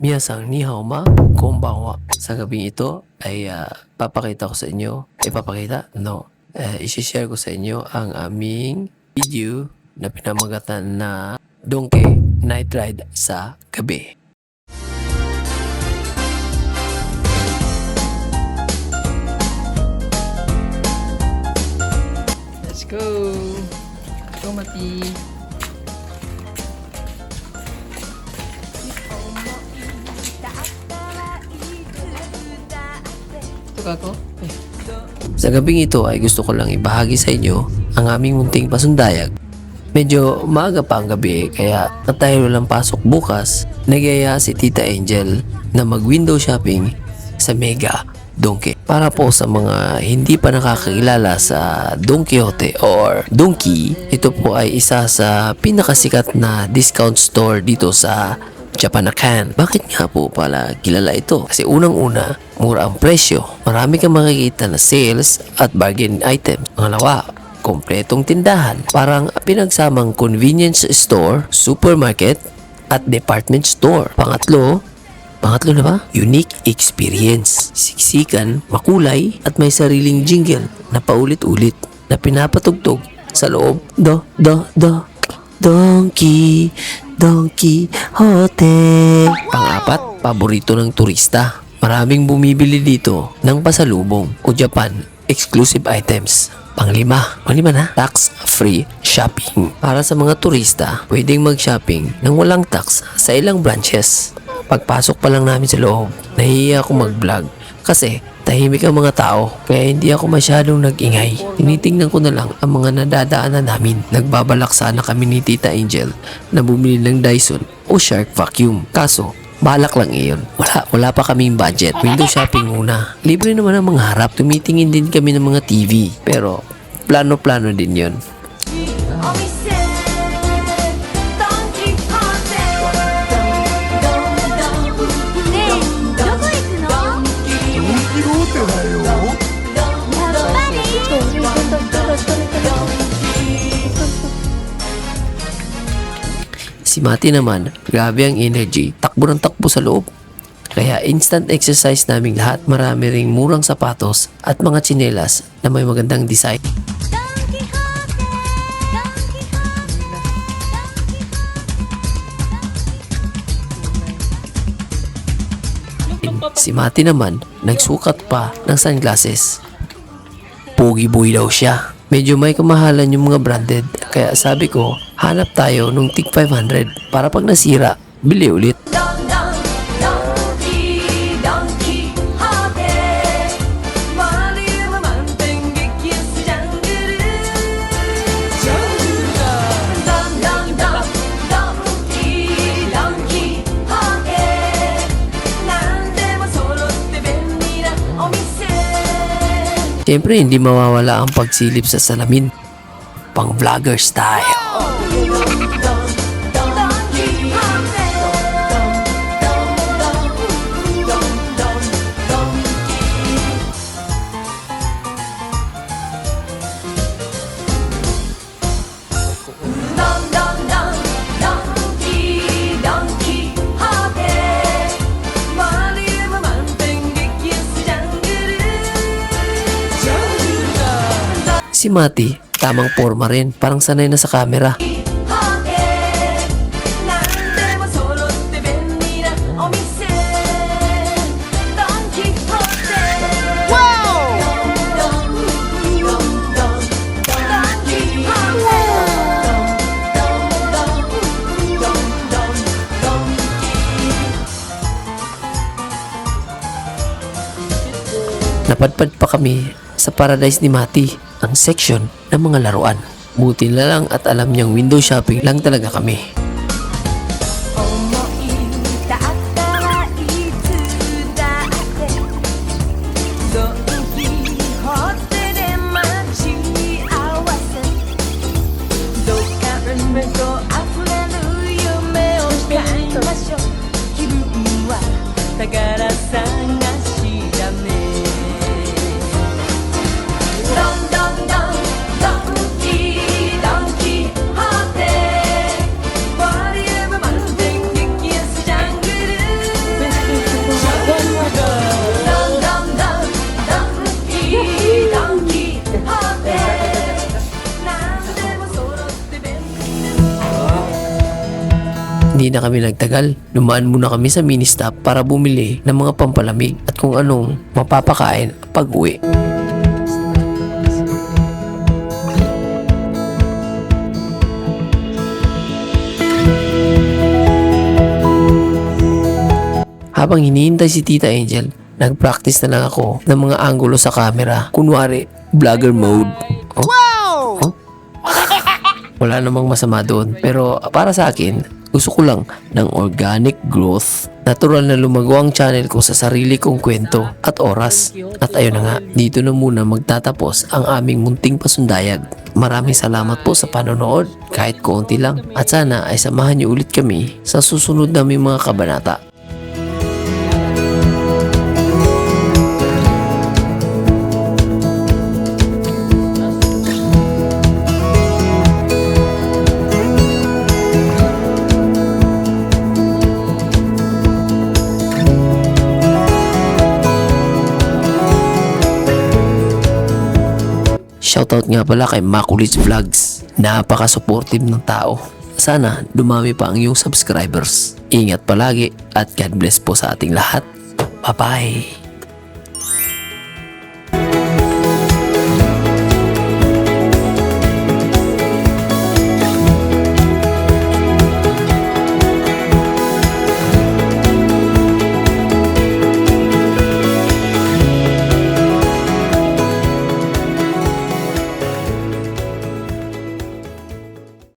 Miyasang ni hao ma, konbanwa. Sa gabing ito ay papakita ko sa inyo, No. Isishare ko sa inyo ang aming video na pinamagatan na Donkey Night Ride sa gabi. Let's go! Go, Mati! Sa gabing ito ay gusto ko lang ibahagi sa inyo ang aming munting pasundayag. Medyo maaga pa ang gabi kaya natayo lang pasok bukas, nagyaya si Tita Angel na mag window shopping sa Mega Donkey. Para po sa mga hindi pa nakakakilala sa Don Quixote or Donkey, ito po ay isa sa pinakasikat na discount store dito sa Japanakan. Bakit nga po pala kilala ito? Kasi unang-una, mura ang presyo. Marami kang makikita na sales at bargain items. Pangalawa, kompletong tindahan. Parang pinagsamang convenience store, supermarket, at department store. Pangatlo na ba? Unique experience. Siksikan, makulay, at may sariling jingle na paulit-ulit na pinapatugtog sa loob. Donkey Hotel. Pang-apat, paborito ng turista. Maraming bumibili dito ng pasalubong o Japan exclusive items. Panglima na, tax-free shopping. Para sa mga turista, pwedeng mag-shopping ng walang tax sa ilang branches. Pagpasok pa lang namin sa loob, nahihiya ako mag-vlog kasi tahimik ang mga tao kaya hindi ako masyadong nag-ingay. Tinitingnan ko na lang ang mga nadadaanan namin. Nagbabalak sana kami ni Tita Angel na bumili ng Dyson o Shark Vacuum. Kaso, balak lang iyon. Wala pa kaming budget. Window shopping muna. Libre naman ang mga harap. Tumitingin din kami ng mga TV. Pero, plano-plano din yon. Si Mati naman, grabe ang energy, takbo ng takbo sa loob. Kaya instant exercise naming lahat, marami ring murang sapatos at mga tsinelas na may magandang design. Si Mati naman, nagsukat pa ng sunglasses. Pogi boy daw siya. Medyo may kamahalan yung mga branded, kaya sabi ko, hanap tayo nung tig 500 para pag nasira, bili ulit. Siyempre, hindi mawawala ang pagsilip sa salamin. Pang vlogger style. Si Mati, tamang forma rin. Parang sanay na sa camera. Napadpad pa kami sa paradise ni Mati, ang section ng mga laruan. Buti na lang at alam niyang window shopping lang talaga kami. Hindi na kami nagtagal. Dumaan muna kami sa mini stop para bumili ng mga pampalamig at kung anong mapapakain pag uwi. Habang hinihintay si Tita Angel, nag-practice na lang ako ng mga anggulo sa camera. Kunwari, vlogger mode. Oh? Oh? Wala namang masama doon. Pero para sa akin, gusto ko lang ng organic growth. Natural na lumago ang channel ko sa sarili kong kwento at oras. At ayun na nga, dito na muna magtatapos ang aming munting pasundayag. Maraming salamat po sa panonood, kahit konti lang. At sana ay samahan niyo ulit kami sa susunod naming mga kabanata. Shoutout nga pala kay Makulich Vlogs. Napaka-supportive ng tao. Sana dumami pa ang iyong subscribers. Ingat palagi at God bless po sa ating lahat. Bye-bye!